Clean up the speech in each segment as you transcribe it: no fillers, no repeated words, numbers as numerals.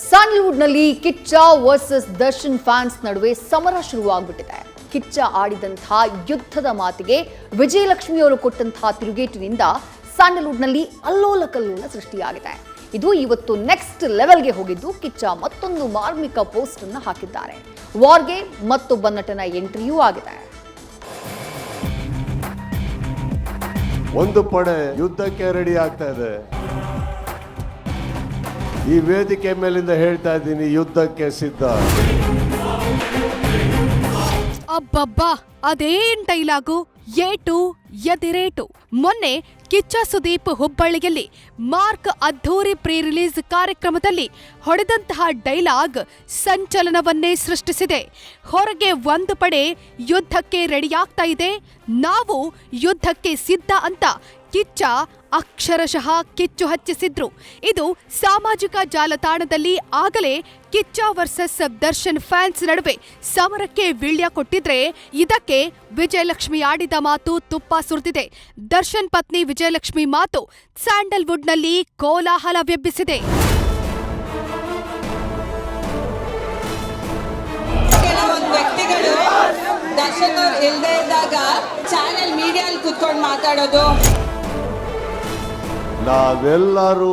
ಸ್ಯಾಂಡಲ್ವುಡ್ನಲ್ಲಿ Kichcha versus Darshan fans ನಡುವೆ ಸಮರ ಶುರುವಾಗ್ಬಿಟ್ಟಿದೆ. ಕಿಚ್ಚ ಆಡಿದಂತಹ ಯುದ್ಧದ ಮಾತಿಗೆ ವಿಜಯಲಕ್ಷ್ಮಿ ಅವರು ಕೊಟ್ಟಂತಹ ತಿರುಗೇಟಿನಿಂದ ಸ್ಯಾಂಡಲ್ವುಡ್ನಲ್ಲಿ ಅಲ್ಲೋಲ ಕಲ್ಲೋಲ ಸೃಷ್ಟಿಯಾಗಿದೆ. ಇದು ಇವತ್ತು ನೆಕ್ಸ್ಟ್ ಲೆವೆಲ್ಗೆ ಹೋಗಿದ್ದು ಕಿಚ್ಚ ಮತ್ತೊಂದು ಮಾರ್ಮಿಕ ಪೋಸ್ಟ್ ಅನ್ನು ಹಾಕಿದ್ದಾರೆ. ವಾರ್ಗೆ ಮತ್ತೊಬ್ಬ ನಟನ ಎಂಟ್ರಿಯೂ ಆಗಿದೆ. ಒಂದು ಪಡೆ ಯುದ್ಧಕ್ಕೆ ರೆಡಿ ಆಗ್ತಾ ಇದೆ. ಈ ವೇದಿಕೆ ಮೇಲಿಂದ ಹೇಳ್ತಾ ಇದ್ದೀನಿ, ಯುದ್ಧಕ್ಕೆ ಸಿದ್ಧ. ಅಬ್ಬಬ್ಬಾ, ಅದೇನ್ ಡೈಲಾಗು! ಏಟು ಎದಿರೇಟು. ಮೊನ್ನೆ ಕಿಚ್ಚ ಸುದೀಪ್ ಹುಬ್ಬಳ್ಳಿಯಲ್ಲಿ ಮಾರ್ಕ್ ಅದ್ಧೂರಿ ಪ್ರೀ ರಿಲೀಸ್ ಕಾರ್ಯಕ್ರಮದಲ್ಲಿ ಹೊಡೆದಂತಹ ಡೈಲಾಗ್ ಸಂಚಲನವನ್ನೇ ಸೃಷ್ಟಿಸಿದೆ. ಹೊರಗೆ ಒಂದು ಪಡೆ ಯುದ್ಧಕ್ಕೆ ರೆಡಿಯಾಗ್ತಾ ಇದೆ, ನಾವು ಯುದ್ಧಕ್ಕೆ ಸಿದ್ಧ ಅಂತ ಕಿಚ್ಚ ಅಕ್ಷರಶಃ ಕಿಚ್ಚು ಹಚ್ಚಿಸಿದ್ರು. ಇದು ಸಾಮಾಜಿಕ ಜಾಲತಾಣದಲ್ಲಿ ಆಗಲೇ ಕಿಚ್ಚ ವರ್ಸಸ್ ದರ್ಶನ್ ಫ್ಯಾನ್ಸ್ ನಡುವೆ ಸಮರಕ್ಕೆ ವೀಳ್ಯ ಕೊಟ್ಟಿದ್ರೆ, ಇದಕ್ಕೆ ವಿಜಯಲಕ್ಷ್ಮಿ ಆಡಿದ ಮಾತು ತುಪ್ಪ ಸುರಿದಿದೆ. ದರ್ಶನ್ ಪತ್ನಿ ವಿಜಯಲಕ್ಷ್ಮಿ ಮಾತು ಸ್ಯಾಂಡಲ್ವುಡ್ನಲ್ಲಿ ಕೋಲಾಹಲವೆಬ್ಬಿಸಿದೆ. ಕೆಲವೊಂದು ವ್ಯಕ್ತಿಗಳು ದರ್ಶನ್ ಅವ್ರು ಇಲ್ಲದೆ ಇದ್ದಾಗ ಚಾನೆಲ್ ಮೀಡಿಯಲ್ಲಿ ಕುತ್ಕೊಂಡು ಮಾತಾಡೋದು. ನಾವೆಲ್ಲರೂ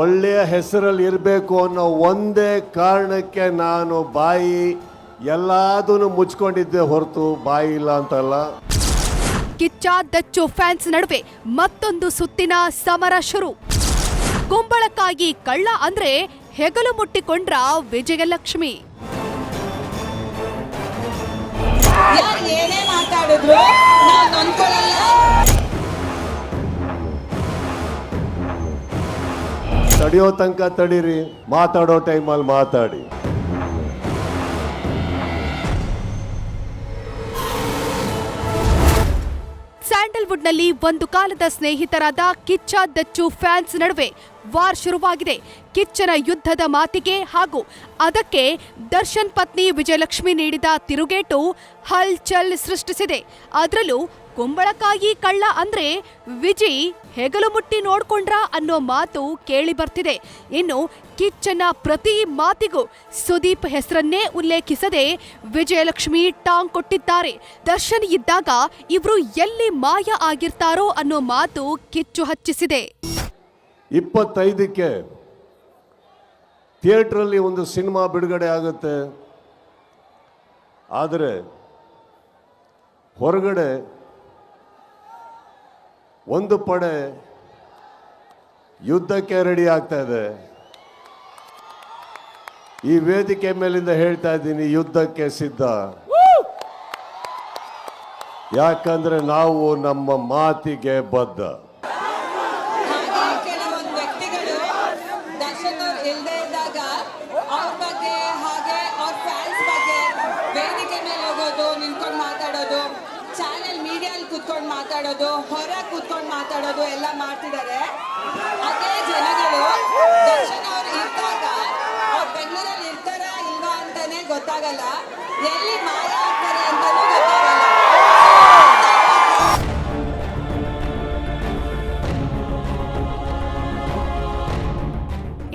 ಒಳ್ಳೆಯ ಹೆಸರಲ್ಲಿ ಇರಬೇಕು ಅನ್ನೋ ಒಂದೇ ಕಾರಣಕ್ಕೆ ನಾನು ಬಾಯಿ ಎಲ್ಲದನ್ನು ಮುಚ್ಕೊಂಡಿದ್ದೆ ಹೊರತು ಬಾಯಿ ಇಲ್ಲ ಅಂತಲ್ಲ. ಕಿಚ್ಚ ದಚ್ಚು ಫ್ಯಾನ್ಸ್ ನಡುವೆ ಮತ್ತೊಂದು ಸುತ್ತಿನ ಸಮರ ಶುರು. ಕುಂಬಳಕ್ಕಾಗಿ ಕಳ್ಳ ಅಂದ್ರೆ ಹೆಗಲು ಮುಟ್ಟಿಕೊಂಡ್ರ ವಿಜಯಲಕ್ಷ್ಮಿ. ಯಾರು ಏನೇ ಮಾತಾಡಿದ್ರು ನಾವು ನೊಂದ್ಕೊಳ್ಳಲ್ಲ. ತಡೆಯೋ ತನಕ ತಡೀರಿ, ಮಾತಾಡೋ ಟೈಮಲ್ಲಿ ಮಾತಾಡಿ. ಸ್ಯಾಂಡಲ್ವುಡ್ನಲ್ಲಿ ಒಂದು ಕಾಲದ ಸ್ನೇಹಿತರಾದ ಕಿಚ್ಚ ದಚ್ಚು ಫ್ಯಾನ್ಸ್ ನಡುವೆ ವಾರ್ ಶುರುವಾಗಿದೆ. ಕಿಚ್ಚನ ಯುದ್ಧದ ಮಾತಿಗೆ ಹಾಗೂ ಅದಕ್ಕೆ ದರ್ಶನ್ ಪತ್ನಿ ವಿಜಯಲಕ್ಷ್ಮಿ ನೀಡಿದ ತಿರುಗೇಟು ಹಲ್ಚಲ್ ಸೃಷ್ಟಿಸಿದೆ. ಅದರಲ್ಲೂ ಕುಂಬಳಕಾಯಿ ಕಳ್ಳ ಅಂದ್ರೆ ವಿಜಿ ಹೆಗಲು ಮುಟ್ಟಿ ನೋಡ್ಕೊಂಡ್ರ ಅನ್ನೋ ಮಾತು ಕೇಳಿ ಬರ್ತಿದೆ. ಇನ್ನು ಕಿಚ್ಚನ ಪ್ರತಿ ಮಾತಿಗೂ ಸುದೀಪ್ ಹೆಸರನ್ನೇ ಉಲ್ಲೇಖಿಸದೆ ವಿಜಯಲಕ್ಷ್ಮಿ ಟಾಂಗ್ ಕೊಟ್ಟಿದ್ದಾರೆ. ದರ್ಶನ್ ಇದ್ದಾಗ ಇವ್ರು ಎಲ್ಲಿ ಮಾಯ ಆಗಿರ್ತಾರೋ ಅನ್ನೋ ಮಾತು ಕಿಚ್ಚು ಹಚ್ಚಿಸಿದೆ. 25ಕ್ಕೆ ಥಿಯೇಟ್ರಲ್ಲಿ ಒಂದು ಸಿನಿಮಾ ಬಿಡುಗಡೆ ಆಗುತ್ತೆ, ಆದರೆ ಹೊರಗಡೆ ಒಂದು ಪಡೆ ಯುದ್ಧಕ್ಕೆ ರೆಡಿ ಆಗ್ತಾ ಇದೆ. ಈ ವೇದಿಕೆ ಮೇಲಿಂದ ಹೇಳ್ತಾ ಇದ್ದೀನಿ, ಯುದ್ಧಕ್ಕೆ ಸಿದ್ಧ. ಯಾಕಂದ್ರೆ ನಾವು ನಮ್ಮ ಮಾತಿಗೆ ಬದ್ಧ. ಕೆಲವೊಂದು ವ್ಯಕ್ತಿಗಳು ದರ್ಶನ್ ಅವ್ರು ಇಲ್ಲದೆ ಇದ್ದಾಗ ಅವ್ರ ಬಗ್ಗೆ ಹಾಗೆ ಅವ್ರ ಫ್ಯಾನ್ಸ್ ಬಗ್ಗೆ ವೇದಿಕೆ ಮೇಲೆ ಹೋಗೋದು, ನಿಂತ್ಕೊಂಡು ಮಾತಾಡೋದು, ಚಾನೆಲ್ ಮೀಡಿಯಲ್ಲಿ ಕುತ್ಕೊಂಡು ಮಾತಾಡೋದು, ಹೊರ ಕುತ್ಕೊಂಡು ಮಾತಾಡೋದು ಎಲ್ಲ ಮಾಡ್ತಿದ್ದಾರೆ. ಅದೇ ಜನಗಳು ದರ್ಶನ್ ಅವ್ರು ಇದ್ದಾಗ ಅವ್ರು ಬೆಂಗಳೂರಲ್ಲಿ ಇರ್ತಾರಾ ಇಲ್ವಾ ಅಂತಾನೆ ಗೊತ್ತಾಗಲ್ಲ, ಎಲ್ಲಿ ಮಾಯ ಆಗ್ತಾರೆ ಅಂತಾನೂ ಗೊತ್ತಾಗಲ್ಲ.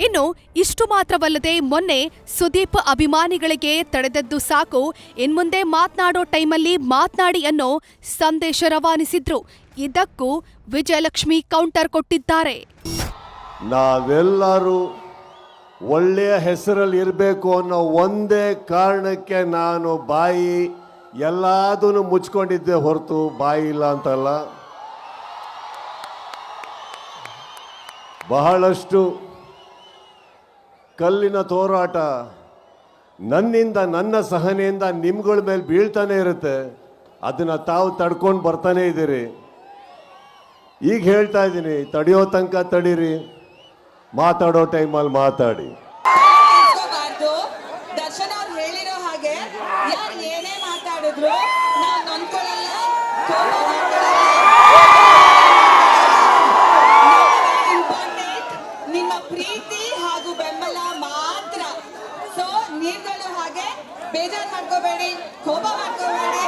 ಇನ್ನು ಇಷ್ಟು ಮಾತ್ರವಲ್ಲದೆ ಮೊನ್ನೆ ಸುದೀಪ್ ಅಭಿಮಾನಿಗಳಿಗೆ ತಡೆದದ್ದು ಸಾಕು, ಇನ್ಮುಂದೆ ಮಾತನಾಡೋ ಟೈಮಲ್ಲಿ ಮಾತನಾಡಿ ಅನ್ನೋ ಸಂದೇಶ ರವಾನಿಸಿದ್ರು. ಇದಕ್ಕೂ ವಿಜಯಲಕ್ಷ್ಮಿ ಕೌಂಟರ್ ಕೊಟ್ಟಿದ್ದಾರೆ. ನಾವೆಲ್ಲರೂ ಒಳ್ಳೆಯ ಹೆಸರಲ್ಲಿ ಇರಬೇಕು ಅನ್ನೋ ಒಂದೇ ಕಾರಣಕ್ಕೆ ನಾನು ಬಾಯಿ ಎಲ್ಲದನ್ನು ಮುಚ್ಕೊಂಡಿದ್ದೆ ಹೊರತು ಬಾಯಿ ಇಲ್ಲ ಅಂತಲ್ಲ. ಬಹಳಷ್ಟು ಕಲ್ಲಿನ ಹೋರಾಟ ನನ್ನಿಂದ, ನನ್ನ ಸಹನೆಯಿಂದ ನಿಮ್ಗಳ ಮೇಲೆ ಬೀಳ್ತಾನೆ ಇರುತ್ತೆ. ಅದನ್ನು ತಾವು ತಡ್ಕೊಂಡು ಬರ್ತಾನೆ ಇದ್ದೀರಿ. ಈಗ ಹೇಳ್ತಾ ಇದ್ದೀನಿ, ತಡೆಯೋ ತನಕ ತಡೀರಿ, ಮಾತಾಡೋ ಟೈಮಲ್ಲಿ ಮಾತಾಡಿ. ದರ್ಶನ್ ಅವ್ರು ಹೇಳಿರೋ ಹಾಗೆ ಯಾರು ಏನೇ ಮಾತಾಡಿದ್ರು ನಾವು ನೊಂದ್ಕೊಳ್ಳಲ್ಲ, ಇಂಪಾರ್ಟೆಂಟ್ ನಿಮ್ಮ ಪ್ರೀತಿ ಹಾಗೂ ಬೆಂಬಲ ಮಾತ್ರ. ಸೊ ನೀವುಗಳು ಹಾಗೆ ಬೇಜಾರು ಮಾಡ್ಕೋಬೇಡಿ, ಕೋಪ ಮಾಡ್ಕೋಬೇಡಿ.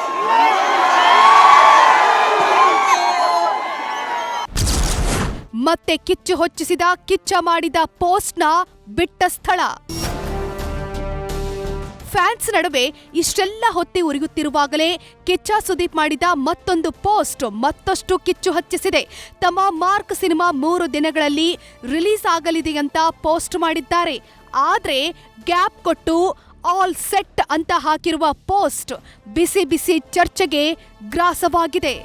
ಮತ್ತೆ ಕಿಚ್ಚು ಹೊಚ್ಚಿಸಿದ ಕಿಚ್ಚ ಮಾಡಿದ ಪೋಸ್ಟ್ನ ಬಿಟ್ಟ ಸ್ಥಳ. ಫ್ಯಾನ್ಸ್ ನಡುವೆ ಇಷ್ಟೆಲ್ಲ ಹೊತ್ತಿ ಉರಿಯುತ್ತಿರುವಾಗಲೇ ಕಿಚ್ಚ ಸುದೀಪ್ ಮಾಡಿದ ಮತ್ತೊಂದು ಪೋಸ್ಟ್ ಮತ್ತಷ್ಟು ಕಿಚ್ಚು ಹಚ್ಚಿಸಿದೆ. ತಮ್ಮ ಮಾರ್ಕ್ ಸಿನಿಮಾ 3 ದಿನಗಳಲ್ಲಿ ರಿಲೀಸ್ ಆಗಲಿದೆ ಅಂತ ಪೋಸ್ಟ್ ಮಾಡಿದ್ದಾರೆ. ಆದ್ರೆ ಗ್ಯಾಪ್ ಕೊಟ್ಟು ಆಲ್ ಸೆಟ್ ಅಂತ ಹಾಕಿರುವ ಪೋಸ್ಟ್ ಬಿಸಿ ಬಿಸಿ ಚರ್ಚೆಗೆ ಗ್ರಾಸವಾಗಿದೆ.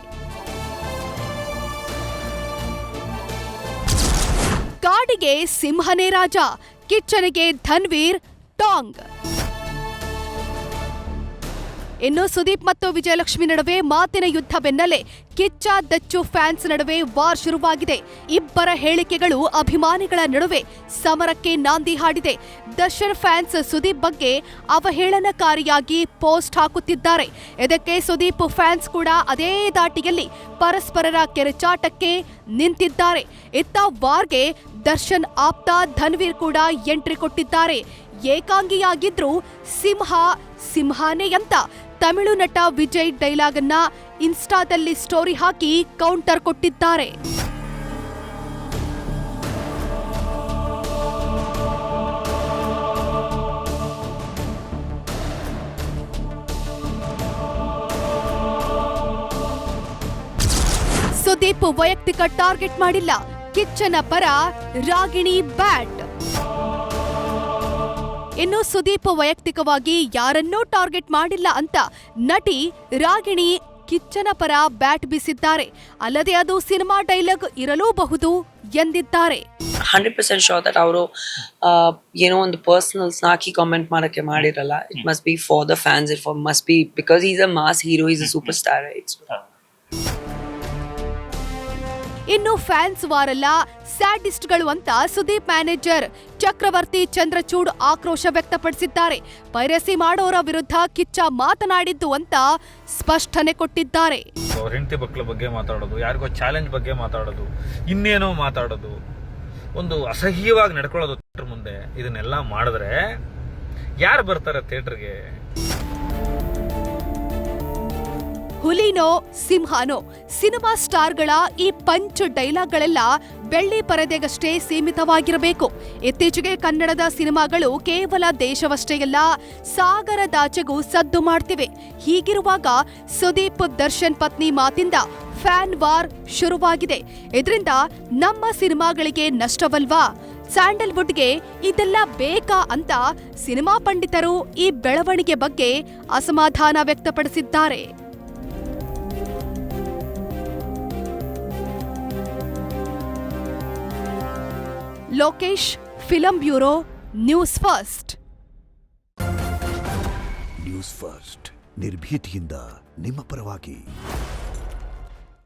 ಕಾಡಿಗೆ ಸಿಂಹನೇ ರಾಜ, ಕಿಚ್ಚನಿಗೆ ಧನ್ವೀರ್ ಟಾಂಗ್. ಇನ್ನು ಸುದೀಪ್ ಮತ್ತು ವಿಜಯಲಕ್ಷ್ಮಿ ನಡುವೆ ಮಾತಿನ ಯುದ್ಧ ಬೆನ್ನಲ್ಲೇ ಕಿಚ್ಚ ದಚ್ಚು ಫ್ಯಾನ್ಸ್ ನಡುವೆ ವಾರ್ ಶುರುವಾಗಿದೆ. ಇಬ್ಬರ ಹೇಳಿಕೆಗಳು ಅಭಿಮಾನಿಗಳ ನಡುವೆ ಸಮರಕ್ಕೆ ನಾಂದಿ ಹಾಡಿದೆ. ದರ್ಶನ್ ಫ್ಯಾನ್ಸ್ ಸುದೀಪ್ ಬಗ್ಗೆ ಅವಹೇಳನಕಾರಿಯಾಗಿ ಪೋಸ್ಟ್ ಹಾಕುತ್ತಿದ್ದಾರೆ. ಇದಕ್ಕೆ ಸುದೀಪ್ ಫ್ಯಾನ್ಸ್ ಕೂಡ ಅದೇ ದಾಟಿಯಲ್ಲಿ ಪರಸ್ಪರರ ಕೆರಚಾಟಕ್ಕೆ ನಿಂತಿದ್ದಾರೆ. ಇತ್ತ ವಾರ್ಗೆ ದರ್ಶನ್ ಆಪ್ತ ಧನ್ವೀರ್ ಕೂಡ ಎಂಟ್ರಿ ಕೊಟ್ಟಿದ್ದಾರೆ. ಏಕಾಂಗಿಯಾಗಿದ್ರು ಸಿಂಹಾನೇ ಅಂತ ತಮಿಳು ನಟ ವಿಜಯ್ ಡೈಲಾಗ್ ಅನ್ನ ಇನ್ಸ್ಟಾದಲ್ಲಿ ಸ್ಟೋರಿ ಹಾಕಿ ಕೌಂಟರ್ ಕೊಟ್ಟಿದ್ದಾರೆ. ಸುದೀಪ್ ವೈಯಕ್ತಿಕ ಟಾರ್ಗೆಟ್ ಮಾಡಿಲ್ಲ, ಕಿಚ್ಚನ ಪರ ರಾಗಿಣಿ ಬ್ಯಾಟ್. ಇನ್ನು ಸುದೀಪ್ ವೈಯಕ್ತಿಕವಾಗಿ ಯಾರನ್ನೂ ಟಾರ್ಗೆಟ್ ಮಾಡಿಲ್ಲ ಅಂತ ನಟಿ ರಾಗಿಣಿ ಕಿಚ್ಚನ ಪರ ಬ್ಯಾಟ್ ಬೀಸಿದ್ದಾರೆ. ಅಲ್ಲದೆ ಅದು ಸಿನಿಮಾ ಡೈಲಾಗ್ ಇರಲೂಬಹುದು ಎಂದಿದ್ದಾರೆ. 100% ಶೋರ್ ದಟ್ ಅವರು ಏನೋ ಒಂದು ಪರ್ಸನಲ್ಸ್ ಹಾಕಿ ಕಾಮೆಂಟ್ ಮಾಡಕ್ಕೆ ಮಾಡಿರಲ್ಲ. It must be for the fans, it must be because is a mass hero, is a super star. ಇನ್ನು ಫ್ಯಾನ್ಸ್ ವಾರಲ್ಲ, ಸ್ಯಾಡಿಸ್ಟ್ಗಳು ಅಂತ ಸುದೀಪ್ ಮ್ಯಾನೇಜರ್ ಚಕ್ರವರ್ತಿ ಚಂದ್ರಚೂಡ್ ಆಕ್ರೋಶ ವ್ಯಕ್ತಪಡಿಸಿದ್ದಾರೆ. ಪೈರಸಿ ಮಾಡೋರ ವಿರುದ್ಧ ಕಿಚ್ಚ ಮಾತನಾಡಿದ್ದು ಅಂತ ಸ್ಪಷ್ಟನೆ ಕೊಟ್ಟಿದ್ದಾರೆ. ಅವ್ರ ಹೆಂಡತಿ ಮಕ್ಕಳ ಬಗ್ಗೆ ಮಾತಾಡೋದು, ಯಾರಿಗೋ ಚಾಲೆಂಜ್ ಬಗ್ಗೆ ಮಾತಾಡೋದು, ಇನ್ನೇನೋ ಮಾತಾಡೋದು, ಒಂದು ಅಸಹ್ಯವಾಗಿ ನಡ್ಕೊಳ್ಳೋದು ಥಿಯೇಟರ್ ಮುಂದೆ, ಇದನ್ನೆಲ್ಲ ಮಾಡಿದ್ರೆ ಯಾರು ಬರ್ತಾರೆ ಥಿಯೇಟರ್ಗೆ? ಹುಲಿನೋ ಸಿಂಹನೋ, ಸಿನಿಮಾ ಸ್ಟಾರ್ಗಳ ಈ ಪಂಚ್ ಡೈಲಾಗ್ಗಳೆಲ್ಲ ಬೆಳ್ಳಿ ಪರದೆಗಷ್ಟೇ ಸೀಮಿತವಾಗಿರಬೇಕು. ಇತ್ತೀಚೆಗೆ ಕನ್ನಡದ ಸಿನಿಮಾಗಳು ಕೇವಲ ದೇಶವಷ್ಟೇ ಅಲ್ಲ, ಸಾಗರದಾಚೆಗೂ ಸದ್ದು ಮಾಡ್ತಿವೆ. ಹೀಗಿರುವಾಗ ಸುದೀಪ್ ದರ್ಶನ್ ಪತ್ನಿ ಮಾತಿಂದ ಫ್ಯಾನ್ ವಾರ್ ಶುರುವಾಗಿದೆ. ಇದರಿಂದ ನಮ್ಮ ಸಿನಿಮಾಗಳಿಗೆ ನಷ್ಟವಲ್ವಾ? ಸ್ಯಾಂಡಲ್ವುಡ್ಗೆ ಇದೆಲ್ಲ ಬೇಕಾ ಅಂತ ಸಿನಿಮಾ ಪಂಡಿತರು ಈ ಬೆಳವಣಿಗೆ ಬಗ್ಗೆ ಅಸಮಾಧಾನ ವ್ಯಕ್ತಪಡಿಸಿದ್ದಾರೆ. Lokesh, film bureau, news first. News first ನಿರ್ಭೀತಿಯಿಂದ ನಿಮ್ಮ ಪರವಾಗಿ.